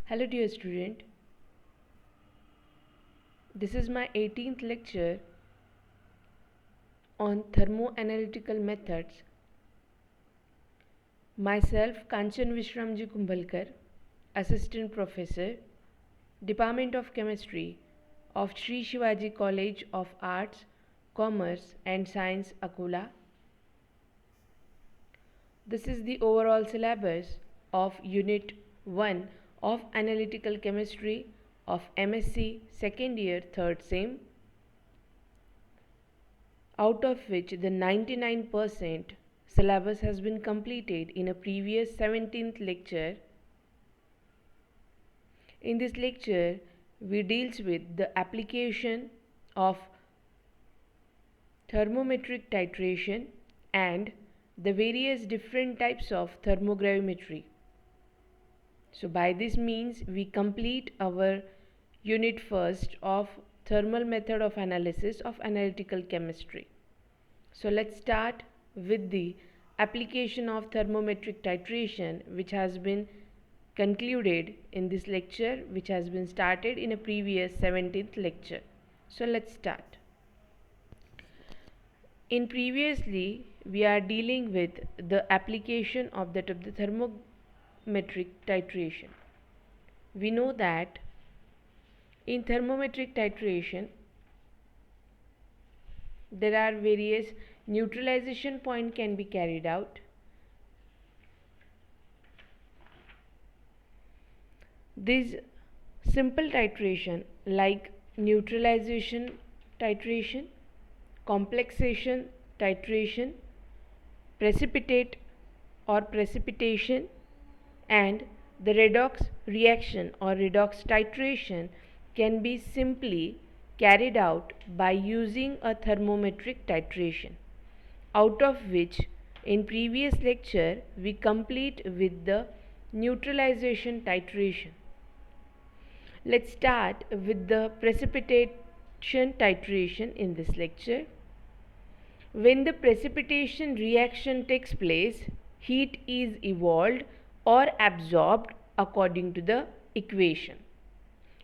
Hello dear student, this is my 18th lecture on thermoanalytical methods. Myself Kanchan Vishramji Kumbhalkar, Assistant Professor, Department of Chemistry of Sri Shivaji College of Arts, Commerce and Science, Akola. This is the overall syllabus of Unit 1 of Analytical Chemistry of MSc second year 3rd sem, out of which the 99% syllabus has been completed in a previous 17th lecture. In this lecture, we deals with the application of thermometric titration and the various different types of thermogravimetry. So by this means we complete our unit first of thermal method of analysis of analytical chemistry. So let's start with the application of thermometric titration, which has been concluded in this lecture, which has been started in a previous 17th lecture. So let's start. In previously we are dealing with the application of the thermometric titration. We know that in thermometric titration there are various neutralization point can be carried out. This simple titration like neutralization titration, complexation titration, precipitate or precipitation, and the redox reaction or redox titration can be simply carried out by using a thermometric titration, out of which in previous lecture we complete with the neutralization titration. Let's start with the precipitation titration in this lecture. When the precipitation reaction takes place, heat is evolved or absorbed according to the equation.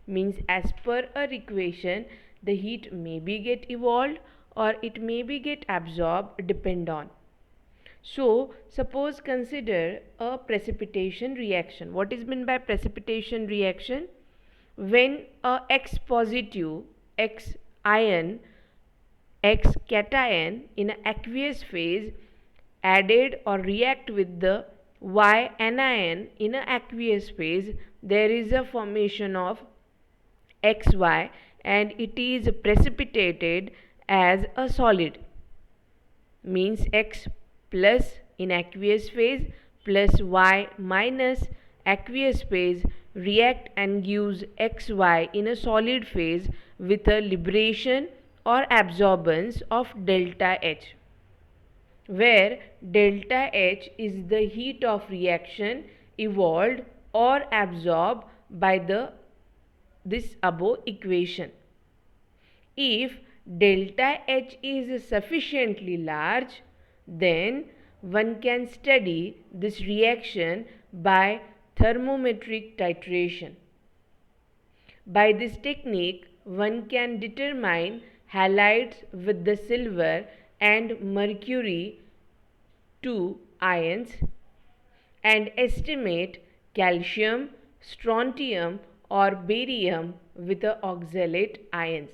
Means as per our equation, the heat may be get evolved or it may be get absorbed depend on. So suppose consider a precipitation reaction. What is meant by precipitation reaction? When a X positive, X ion, X cation in an aqueous phase added or react with the Y anion in an aqueous phase, there is a formation of XY and it is precipitated as a solid. Means X plus in aqueous phase plus Y minus aqueous phase react and gives XY in a solid phase with a liberation or absorbance of delta H, where delta H is the heat of reaction evolved or absorbed by this above equation. If delta H is sufficiently large, then one can study this reaction by thermometric titration. By this technique, one can determine halides with the silver and mercury 2 ions and estimate calcium, strontium or barium with the oxalate ions.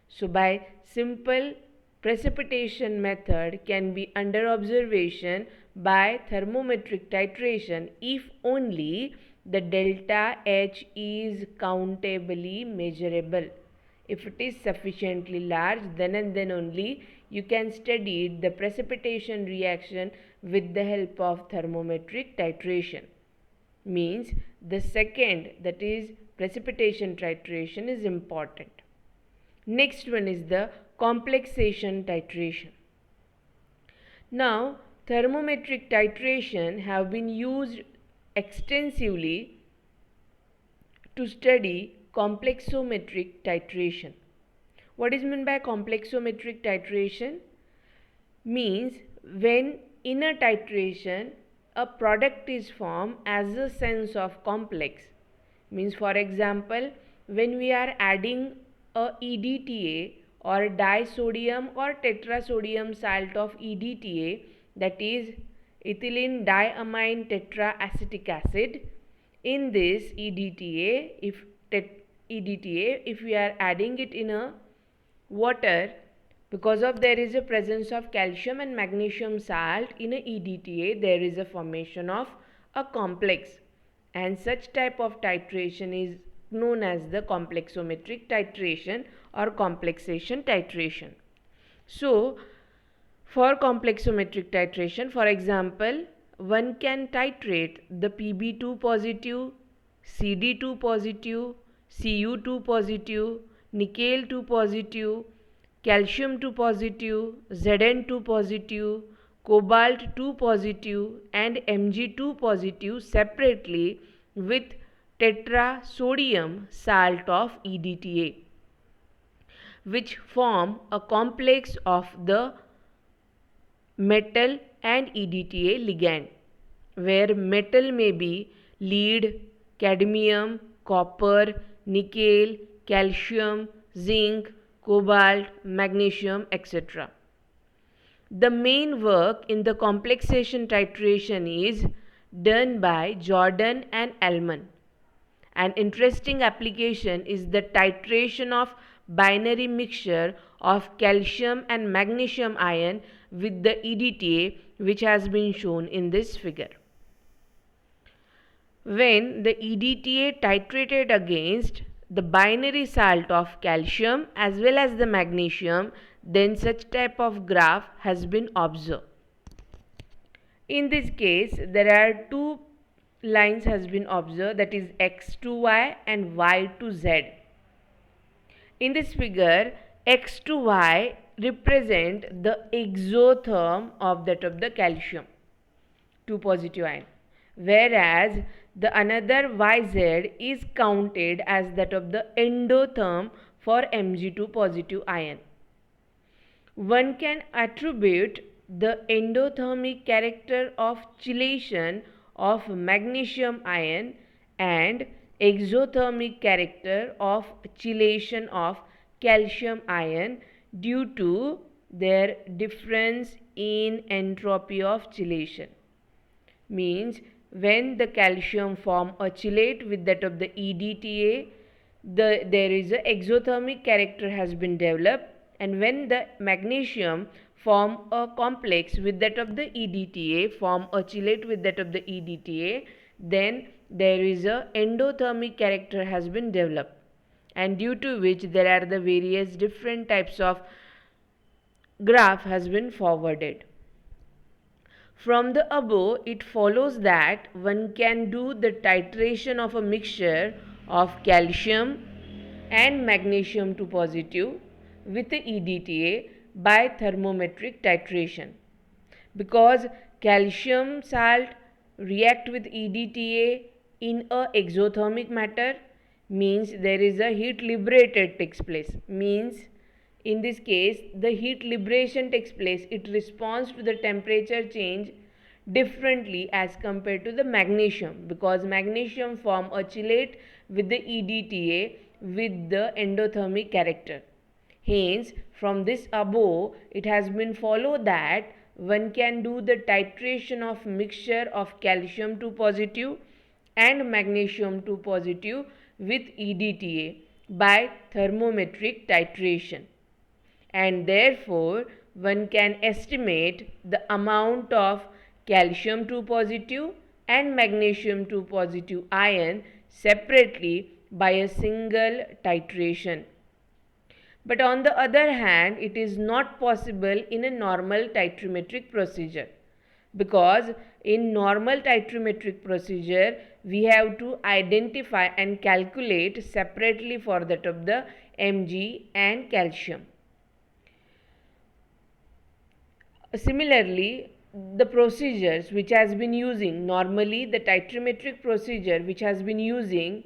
So by simple precipitation method can be under observation by thermometric titration if only the delta H is countably measurable. If it is sufficiently large, then and then only you can study the precipitation reaction with the help of thermometric titration. Means the second, that is precipitation titration, is important. Next one is the complexation titration. Now thermometric titration have been used extensively to study complexometric titration. What is meant by complexometric titration? Means when in a titration a product is formed as a sense of complex, Means, for example, when we are adding a EDTA or disodium or tetrasodium salt of EDTA, that is ethylene diamine tetraacetic acid. In this EDTA, if we are adding it in a water, because of there is a presence of calcium and magnesium salt in a EDTA, there is a formation of a complex, and such type of titration is known as the complexometric titration or complexation titration. So, for complexometric titration, for example, one can titrate the Pb2 positive, Cd2 positive, Cu2 positive, nickel 2 positive, calcium 2 positive, Zn2 positive, cobalt 2 positive and Mg2 positive separately with tetrasodium salt of EDTA, which form a complex of the metal and EDTA ligand, where metal may be lead, cadmium, copper, nickel, calcium, zinc, cobalt, magnesium, etc. The main work in the complexation titration is done by Jordan and Allman. An interesting application is the titration of binary mixture of calcium and magnesium ion with the EDTA, which has been shown in this figure. When the EDTA titrated against the binary salt of calcium as well as the magnesium, then such type of graph has been observed. In this case, there are two lines has been observed, that is x to y and y to z. In this figure, x to y represent the exotherm of that of the calcium 2 positive ion, whereas the another yz is counted as that of the endotherm for Mg2 positive ion. One can attribute the endothermic character of chelation of magnesium ion and exothermic character of chelation of calcium ion due to their difference in entropy of chelation. Means, when the calcium form a chelate with that of the EDTA, there is a exothermic character has been developed, and when the magnesium form a complex with that of the EDTA, form a chelate with that of the EDTA, then there is a endothermic character has been developed, and due to which there are the various different types of graph has been forwarded. From the above, it follows that one can do the titration of a mixture of calcium and magnesium 2 positive with the EDTA by thermometric titration, because calcium salt react with EDTA in a exothermic matter, means there is a heat liberated takes place, means in this case the heat liberation takes place, it responds to the temperature change differently as compared to the magnesium, because magnesium form a chelate with the EDTA with the endothermic character. Hence, from this above, it has been followed that one can do the titration of mixture of calcium 2 positive and magnesium 2 positive with EDTA by thermometric titration, and therefore one can estimate the amount of calcium 2 positive and magnesium 2 positive ion separately by a single titration. But on the other hand, it is not possible in a normal titrometric procedure, because in normal titrometric procedure we have to identify and calculate separately for that of the Mg and calcium. Similarly, the procedures which has been using, normally the titrometric procedure which has been using,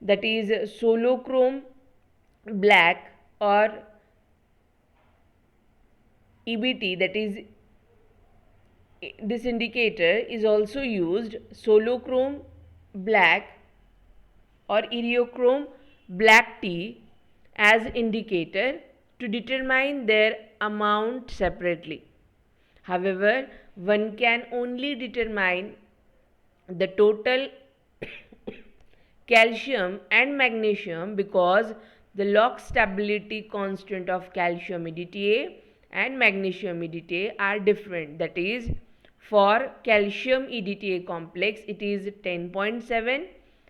that is solochrome black or EBT, that is this indicator is also used, solochrome black or Eriochrome black tea as indicator to determine their amount separately. However, one can only determine the total calcium and magnesium because the log stability constant of calcium EDTA and magnesium EDTA are different. That is, for calcium EDTA complex it is 10.7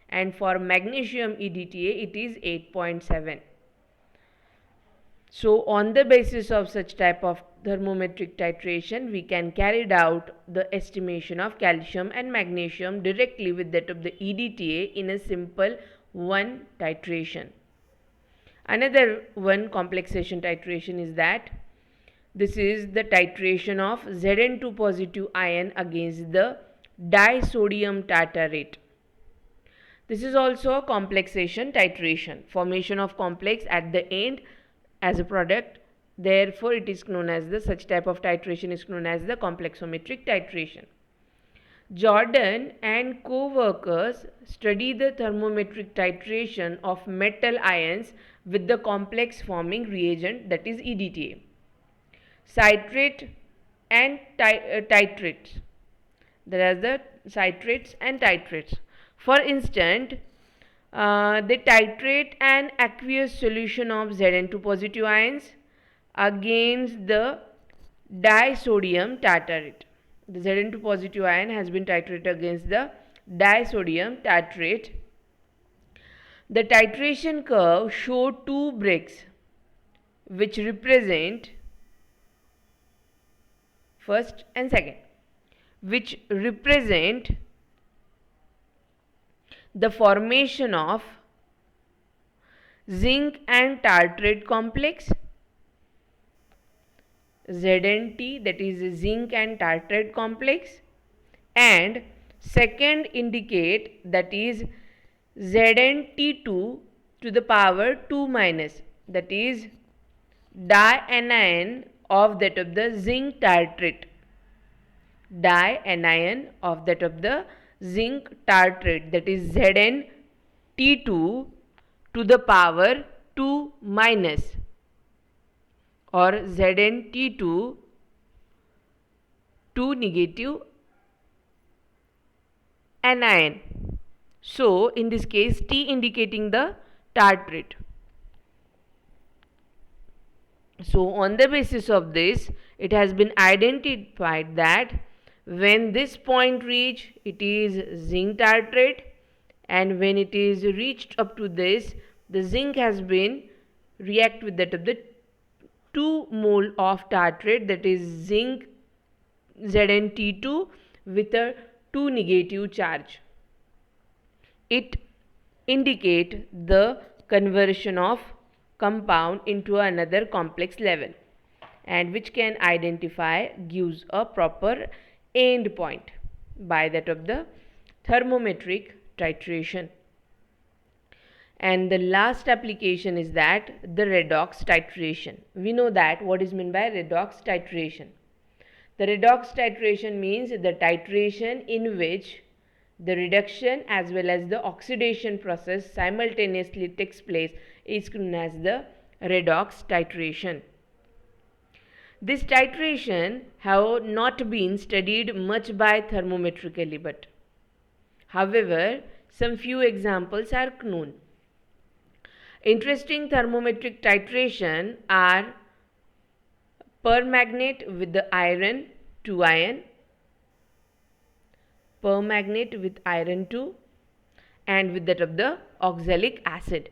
and for magnesium EDTA it is 8.7. So on the basis of such type of thermometric titration, we can carry out the estimation of calcium and magnesium directly with that of the EDTA in a simple one titration. Another one complexation titration is that this is the titration of Zn2 positive ion against the disodium tartarate. This is also a complexation titration, formation of complex at the end as a product. Therefore, it is known as such type of titration is known as the complexometric titration. Jordan and co-workers study the thermometric titration of metal ions with the complex forming reagent, that is EDTA. Citrate and titrates. There are the citrates and titrates. For instance, they titrate an aqueous solution of Zn2 positive ions against the disodium tartarate. The Zn2 positive ion has been titrated against the disodium tartarate. The titration curve show two breaks which represent first and second, which represent the formation of zinc and tartrate complex ZNT, that is zinc and tartrate complex, and second indicate that is ZnT2 to the power 2 minus, that is dianion of that of the zinc tartrate, dianion of that of the zinc tartrate, that is ZnT2 to the power 2 minus, or ZnT2 to negative anion. So in this case T indicating the tartrate. So on the basis of this, it has been identified that when this point reach, it is zinc tartrate, and when it is reached up to this, the zinc has been react with that of the 2 mole of tartrate, that is zinc ZnT2 with a 2 negative charge. It indicate the conversion of compound into another complex level, and which can identify gives a proper end point by that of the thermometric titration. And the last application is that the redox titration. We know that what is meant by redox titration. The redox titration means the titration in which the reduction as well as the oxidation process simultaneously takes place is known as the redox titration. This titration have not been studied much by thermometrically, but however some few examples are known. Interesting thermometric titration are permanganate with the iron 2 ion, permanganate with iron 2, and with that of the oxalic acid.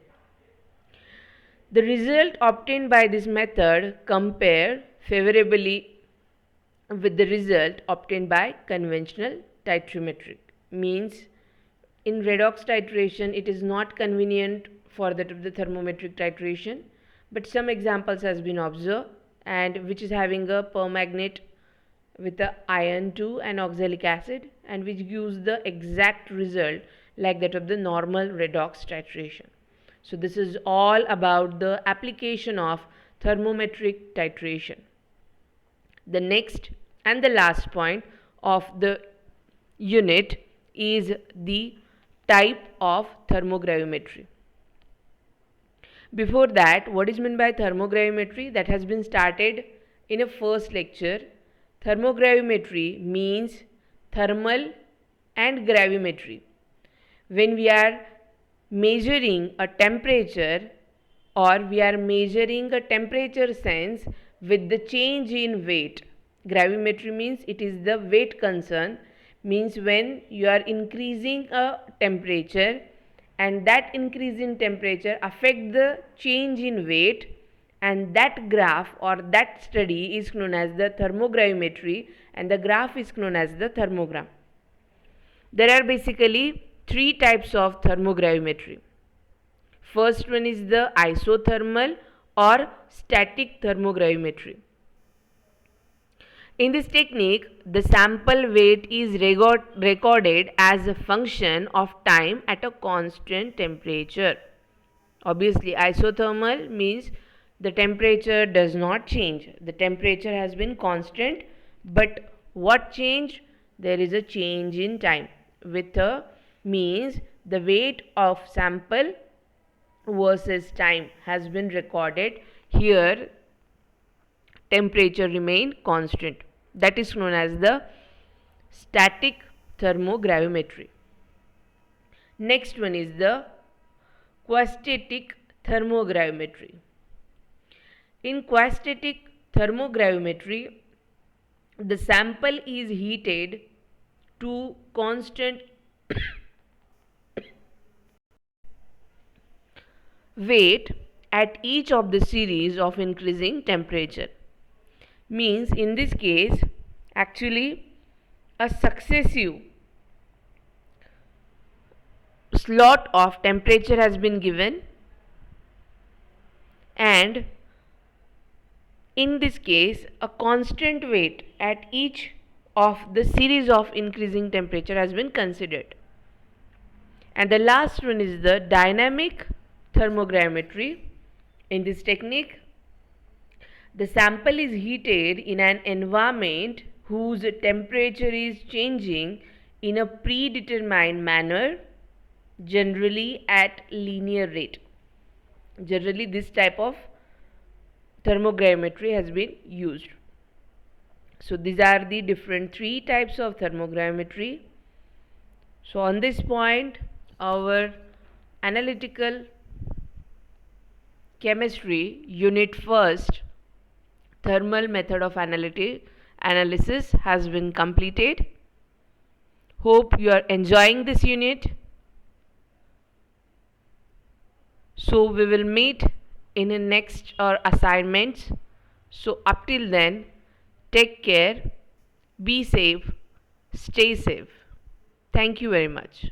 The result obtained by this method compare favorably with the result obtained by conventional titrometric. Means in redox titration it is not convenient for that of the thermometric titration, but some examples has been observed, and which is having a permanganate with the iron 2 and oxalic acid, and which gives the exact result like that of the normal redox titration. So this is all about the application of thermometric titration. The next and the last point of the unit is the type of thermogravimetry. Before that, what is meant by thermogravimetry? That has been started in a first lecture. Thermogravimetry means thermal and gravimetry. When we are measuring a temperature or we are measuring a temperature sense with the change in weight. Gravimetry means it is the weight concern, means when you are increasing a temperature and that increase in temperature affect the change in weight, and that graph or that study is known as the thermogravimetry and the graph is known as the thermogram. There are basically three types of thermogravimetry. First one is the isothermal or static thermogravimetry. In this technique, the sample weight is recorded as a function of time at a constant temperature. Obviously, isothermal means the temperature does not change. The temperature has been constant, but what change? There is a change in time. With a means the weight of sample versus time has been recorded. Here, temperature remain constant. That is known as the static thermogravimetry. Next one is the quastatic thermogravimetry. In quastatic thermogravimetry, the sample is heated to constant weight at each of the series of increasing temperature. Means in this case actually a successive slot of temperature has been given, and in this case a constant weight at each of the series of increasing temperature has been considered. And the last one is the dynamic thermogravimetry. In this technique, the sample is heated in an environment whose temperature is changing in a predetermined manner, generally at linear rate. Generally, this type of thermogravimetry has been used. So, these are the different three types of thermogravimetry. So, on this point, our analytical chemistry unit first, thermal method of analysis has been completed. Hope you are enjoying this unit. So we will meet in the next assignments. So up till then, take care, be safe, stay safe. Thank you very much.